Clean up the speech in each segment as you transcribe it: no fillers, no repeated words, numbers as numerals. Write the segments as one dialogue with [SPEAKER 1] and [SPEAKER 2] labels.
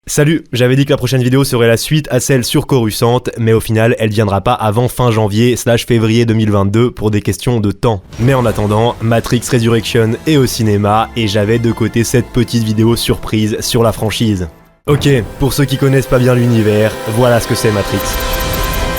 [SPEAKER 1] Salut, j'avais dit que la prochaine vidéo serait la suite à celle sur Coruscant, mais au final elle viendra pas avant fin janvier/février 2022 pour des questions de temps. Mais en attendant, Matrix Resurrection est au cinéma et j'avais de côté cette petite vidéo surprise sur la franchise. Ok, pour ceux qui connaissent pas bien l'univers, voilà ce que c'est Matrix.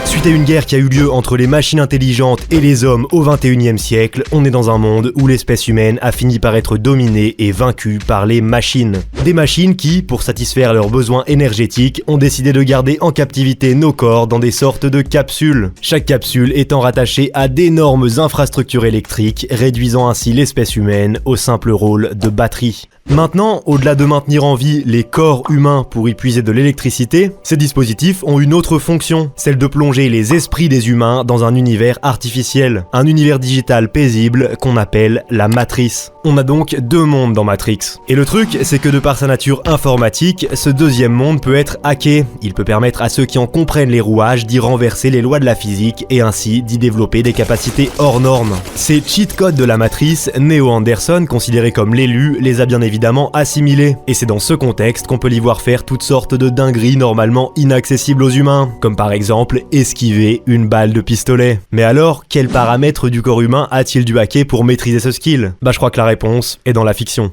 [SPEAKER 1] Suite à une guerre qui a eu lieu entre les machines intelligentes et les hommes au 21e siècle, on est dans un monde où l'espèce humaine a fini par être dominée et vaincue par les machines. Des machines qui, pour satisfaire leurs besoins énergétiques, ont décidé de garder en captivité nos corps dans des sortes de capsules. Chaque capsule étant rattachée à d'énormes infrastructures électriques, réduisant ainsi l'espèce humaine au simple rôle de batterie. Maintenant, au-delà de maintenir en vie les corps humains pour y puiser de l'électricité, ces dispositifs ont une autre fonction, celle de plonger les esprits des humains dans un univers artificiel, un univers digital paisible qu'on appelle la Matrice. On a donc deux mondes dans Matrix. Et le truc, c'est que de par sa nature informatique, ce deuxième monde peut être hacké. Il peut permettre à ceux qui en comprennent les rouages d'y renverser les lois de la physique et ainsi d'y développer des capacités hors normes. Ces cheat codes de la Matrice, Neo Anderson, considéré comme l'élu, les a bien évidemment assimilés. Et c'est dans ce contexte qu'on peut l'y voir faire toutes sortes de dingueries normalement inaccessibles aux humains, comme par exemple esquiver une balle de pistolet. Mais alors, quels paramètres du corps humain a-t-il dû hacker pour maîtriser ce skill ? Bah je crois que la réponse est dans la fiction.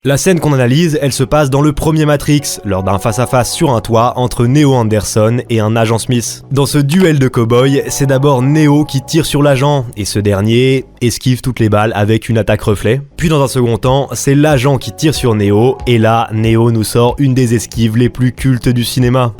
[SPEAKER 1] La scène qu'on analyse, elle se passe dans le premier Matrix, lors d'un face-à-face sur un toit entre Neo Anderson et un agent Smith. Dans ce duel de cow-boy, c'est d'abord Neo qui tire sur l'agent, et ce dernier esquive toutes les balles avec une attaque reflet. Puis dans un second temps, c'est l'agent qui tire sur Neo, et là, Neo nous sort une des esquives les plus cultes du cinéma.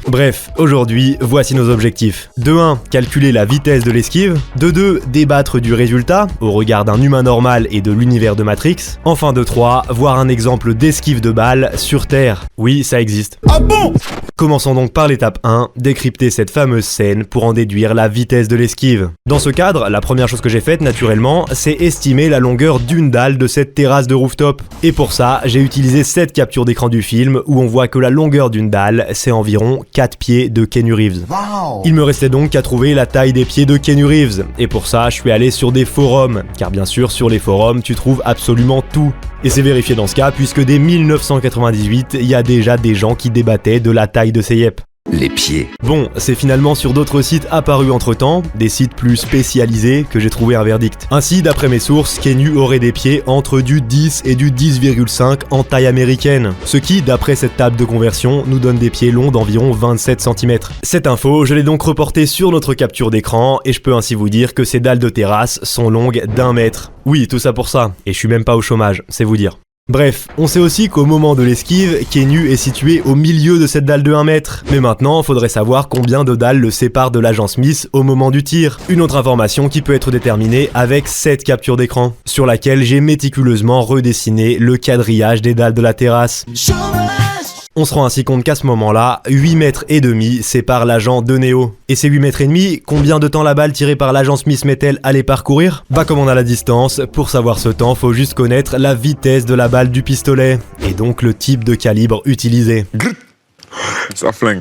[SPEAKER 1] Bref, aujourd'hui, voici nos objectifs. De 1, calculer la vitesse de l'esquive. De 2, débattre du résultat, au regard d'un humain normal et de l'univers de Matrix. Enfin de 3, voir un exemple d'esquive de balle sur Terre. Oui, ça existe. Ah bon ? Commençons donc par l'étape 1, décrypter cette fameuse scène pour en déduire la vitesse de l'esquive. Dans ce cadre, la première chose que j'ai faite naturellement, c'est estimer la longueur d'une dalle de cette terrasse de rooftop. Et pour ça, j'ai utilisé cette capture d'écran du film où on voit que la longueur d'une dalle, c'est environ 4 pieds de Keanu Reeves. Wow. Il me restait donc qu'à trouver la taille des pieds de Keanu Reeves. Et pour ça, je suis allé sur des forums. Car bien sûr, sur les forums, tu trouves absolument tout. Et c'est vérifié dans ce cas, puisque dès 1998, il y a déjà des gens qui débattaient de la taille de ces yep.
[SPEAKER 2] Les pieds.
[SPEAKER 1] Bon, c'est finalement sur d'autres sites apparus entre-temps, des sites plus spécialisés, que j'ai trouvé un verdict. Ainsi, d'après mes sources, Keanu aurait des pieds entre du 10 et du 10,5 en taille américaine. Ce qui, d'après cette table de conversion, nous donne des pieds longs d'environ 27 cm. Cette info, je l'ai donc reportée sur notre capture d'écran, et je peux ainsi vous dire que ces dalles de terrasse sont longues d'1 mètre. Oui, tout ça pour ça. Et je suis même pas au chômage, c'est vous dire. Bref, on sait aussi qu'au moment de l'esquive, Keanu est situé au milieu de cette dalle de 1 mètre. Mais maintenant, faudrait savoir combien de dalles le séparent de l'agent Smith au moment du tir. Une autre information qui peut être déterminée avec cette capture d'écran, sur laquelle j'ai méticuleusement redessiné le quadrillage des dalles de la terrasse. On se rend ainsi compte qu'à ce moment-là, 8 mètres et demi séparent l'agent de Neo. Et ces 8 mètres et demi, combien de temps la balle tirée par l'agent Smith met-elle à les parcourir ? Bah comme on a la distance, pour savoir ce temps, faut juste connaître la vitesse de la balle du pistolet, et donc le type de calibre utilisé.
[SPEAKER 2] Ça flingue.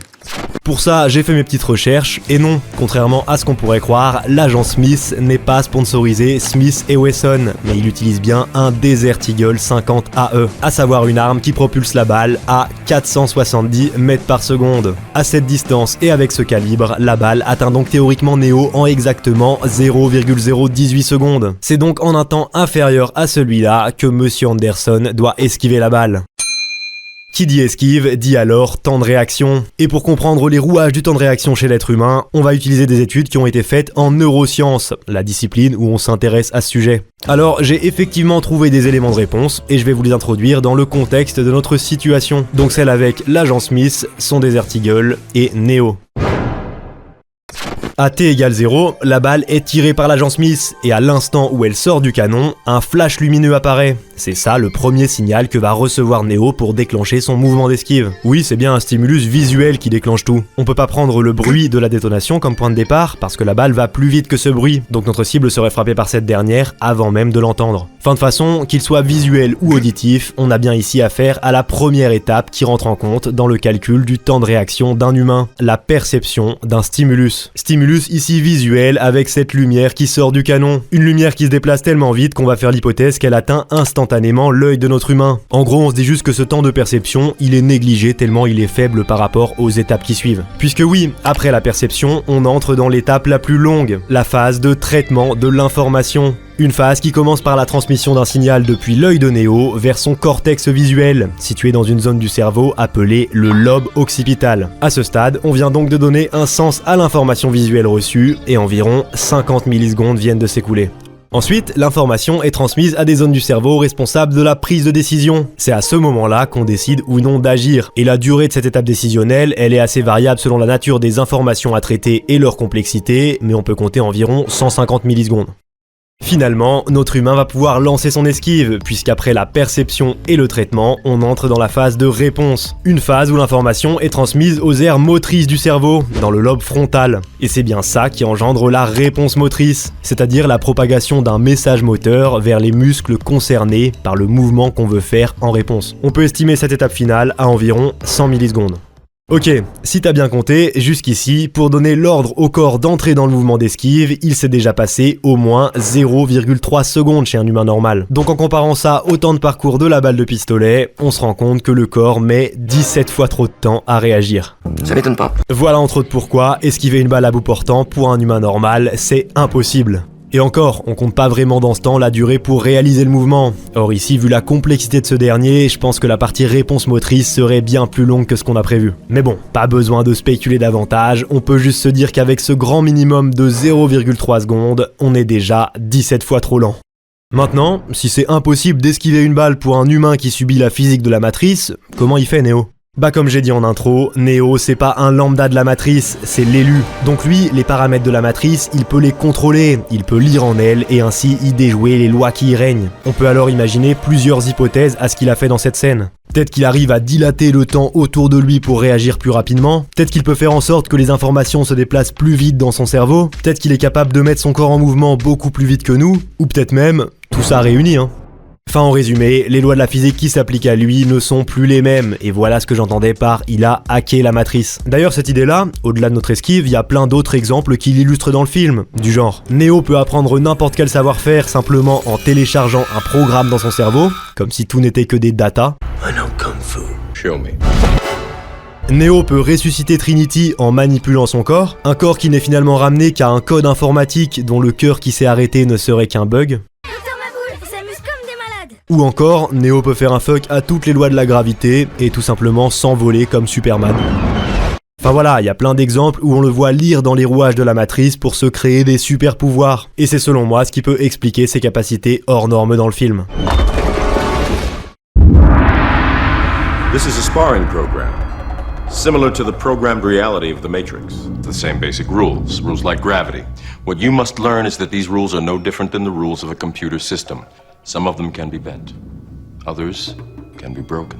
[SPEAKER 1] Pour ça, j'ai fait mes petites recherches, et non, contrairement à ce qu'on pourrait croire, l'agent Smith n'est pas sponsorisé Smith & Wesson, mais il utilise bien un Desert Eagle 50 AE, à savoir une arme qui propulse la balle à 470 mètres par seconde. À cette distance et avec ce calibre, la balle atteint donc théoriquement Neo en exactement 0,018 secondes. C'est donc en un temps inférieur à celui-là que Monsieur Anderson doit esquiver la balle. Qui dit esquive, dit alors temps de réaction. Et pour comprendre les rouages du temps de réaction chez l'être humain, on va utiliser des études qui ont été faites en neurosciences, la discipline où on s'intéresse à ce sujet. Alors j'ai effectivement trouvé des éléments de réponse, et je vais vous les introduire dans le contexte de notre situation. Donc celle avec l'agent Smith, son Desert Eagle et Neo. À t égale 0, la balle est tirée par l'agent Smith, et à l'instant où elle sort du canon, un flash lumineux apparaît. C'est ça le premier signal que va recevoir Neo pour déclencher son mouvement d'esquive. Oui, c'est bien un stimulus visuel qui déclenche tout. On peut pas prendre le bruit de la détonation comme point de départ parce que la balle va plus vite que ce bruit, donc notre cible serait frappée par cette dernière avant même de l'entendre. Enfin de façon, qu'il soit visuel ou auditif, on a bien ici affaire à la première étape qui rentre en compte dans le calcul du temps de réaction d'un humain, la perception d'un stimulus. Stimulus ici visuel avec cette lumière qui sort du canon. Une lumière qui se déplace tellement vite qu'on va faire l'hypothèse qu'elle atteint instantanément l'œil de notre humain. En gros, on se dit juste que ce temps de perception, il est négligé tellement il est faible par rapport aux étapes qui suivent. Puisque oui, après la perception, on entre dans l'étape la plus longue, la phase de traitement de l'information. Une phase qui commence par la transmission d'un signal depuis l'œil de Neo vers son cortex visuel, situé dans une zone du cerveau appelée le lobe occipital. À ce stade, on vient donc de donner un sens à l'information visuelle reçue et environ 50 millisecondes viennent de s'écouler. Ensuite, l'information est transmise à des zones du cerveau responsables de la prise de décision. C'est à ce moment-là qu'on décide ou non d'agir. Et la durée de cette étape décisionnelle, elle est assez variable selon la nature des informations à traiter et leur complexité, mais on peut compter environ 150 millisecondes. Finalement, notre humain va pouvoir lancer son esquive, puisqu'après la perception et le traitement, on entre dans la phase de réponse. Une phase où l'information est transmise aux aires motrices du cerveau, dans le lobe frontal. Et c'est bien ça qui engendre la réponse motrice, c'est-à-dire la propagation d'un message moteur vers les muscles concernés par le mouvement qu'on veut faire en réponse. On peut estimer cette étape finale à environ 100 millisecondes. Ok, si t'as bien compté, jusqu'ici, pour donner l'ordre au corps d'entrer dans le mouvement d'esquive, il s'est déjà passé au moins 0,3 secondes chez un humain normal. Donc en comparant ça au temps de parcours de la balle de pistolet, on se rend compte que le corps met 17 fois trop de temps à réagir.
[SPEAKER 3] Ça m'étonne pas.
[SPEAKER 1] Voilà entre autres pourquoi esquiver une balle à bout portant pour un humain normal, c'est impossible. Et encore, on compte pas vraiment dans ce temps la durée pour réaliser le mouvement. Or ici, vu la complexité de ce dernier, je pense que la partie réponse motrice serait bien plus longue que ce qu'on a prévu. Mais bon, pas besoin de spéculer davantage, on peut juste se dire qu'avec ce grand minimum de 0,3 secondes, on est déjà 17 fois trop lent. Maintenant, si c'est impossible d'esquiver une balle pour un humain qui subit la physique de la matrice, comment il fait Neo ? Bah comme j'ai dit en intro, Neo c'est pas un lambda de la matrice, c'est l'élu. Donc lui, les paramètres de la matrice, il peut les contrôler, il peut lire en elle et ainsi y déjouer les lois qui y règnent. On peut alors imaginer plusieurs hypothèses à ce qu'il a fait dans cette scène. Peut-être qu'il arrive à dilater le temps autour de lui pour réagir plus rapidement, peut-être qu'il peut faire en sorte que les informations se déplacent plus vite dans son cerveau, peut-être qu'il est capable de mettre son corps en mouvement beaucoup plus vite que nous, ou peut-être même tout ça réuni Enfin en résumé, les lois de la physique qui s'appliquent à lui ne sont plus les mêmes, et voilà ce que j'entendais par « il a hacké la matrice ». D'ailleurs cette idée-là, au-delà de notre esquive, il y a plein d'autres exemples qui l'illustrent dans le film, du genre Neo peut apprendre n'importe quel savoir-faire simplement en téléchargeant un programme dans son cerveau, comme si tout n'était que des data.
[SPEAKER 3] I know Kung Fu. Show me.
[SPEAKER 1] Neo peut ressusciter Trinity en manipulant son corps, un corps qui n'est finalement ramené qu'à un code informatique dont le cœur qui s'est arrêté ne serait qu'un bug. Ou encore, Neo peut faire un fuck à toutes les lois de la gravité et tout simplement s'envoler comme Superman. Enfin voilà, il y a plein d'exemples où on le voit lire dans les rouages de la matrice pour se créer des super pouvoirs. Et c'est selon moi ce qui peut expliquer ses capacités hors normes dans le film.
[SPEAKER 4] This is a sparring program, similar to the programmed reality of the Matrix.
[SPEAKER 5] The same basic rules like gravity. What you must learn is that these rules are no different than the rules of a computer system. Some of them can be bent, others can be broken.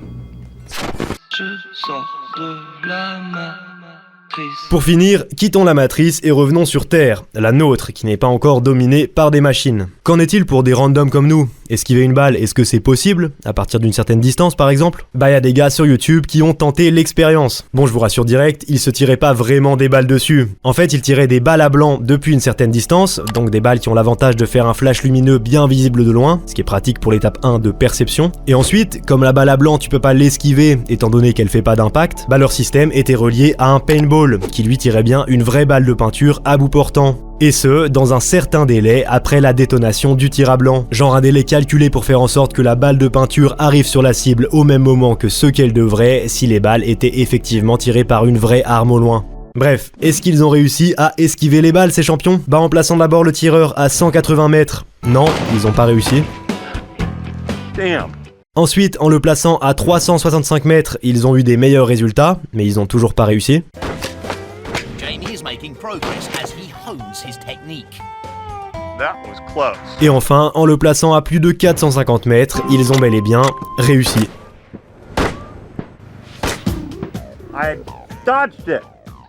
[SPEAKER 6] Je sors de la matrice.
[SPEAKER 1] Pour finir, quittons la matrice et revenons sur Terre, la nôtre, qui n'est pas encore dominée par des machines. Qu'en est-il pour des randoms comme nous ? Esquiver une balle, est-ce que c'est possible ? À partir d'une certaine distance par exemple ? Bah y a des gars sur YouTube qui ont tenté l'expérience. Bon je vous rassure direct, ils se tiraient pas vraiment des balles dessus. En fait ils tiraient des balles à blanc depuis une certaine distance, donc des balles qui ont l'avantage de faire un flash lumineux bien visible de loin, ce qui est pratique pour l'étape 1 de perception. Et ensuite, comme la balle à blanc tu peux pas l'esquiver étant donné qu'elle fait pas d'impact, bah leur système était relié à un paintball, qui lui tirait bien une vraie balle de peinture à bout portant. Et ce, dans un certain délai après la détonation du tir à blanc. Genre un délai calculé pour faire en sorte que la balle de peinture arrive sur la cible au même moment que ce qu'elle devrait si les balles étaient effectivement tirées par une vraie arme au loin. Bref, est-ce qu'ils ont réussi à esquiver les balles ces champions ? Bah en plaçant d'abord le tireur à 180 mètres. Non, ils ont pas réussi.
[SPEAKER 4] Damn.
[SPEAKER 1] Ensuite, en le plaçant à 365 mètres, ils ont eu des meilleurs résultats, mais ils ont toujours pas réussi.
[SPEAKER 7] Jamie is making progress as he hones his technique.
[SPEAKER 1] Et enfin, en le plaçant à plus de 450 mètres, ils ont bel et bien réussi.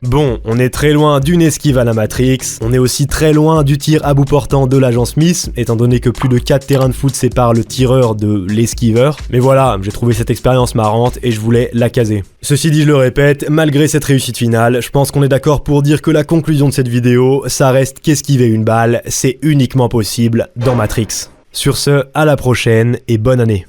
[SPEAKER 1] Bon, on est très loin d'une esquive à la Matrix, on est aussi très loin du tir à bout portant de l'agent Smith, étant donné que plus de 4 terrains de foot séparent le tireur de l'esquiveur. Mais voilà, j'ai trouvé cette expérience marrante et je voulais la caser. Ceci dit, je le répète, malgré cette réussite finale, je pense qu'on est d'accord pour dire que la conclusion de cette vidéo, ça reste qu'esquiver une balle, c'est uniquement possible dans Matrix. Sur ce, à la prochaine et bonne année.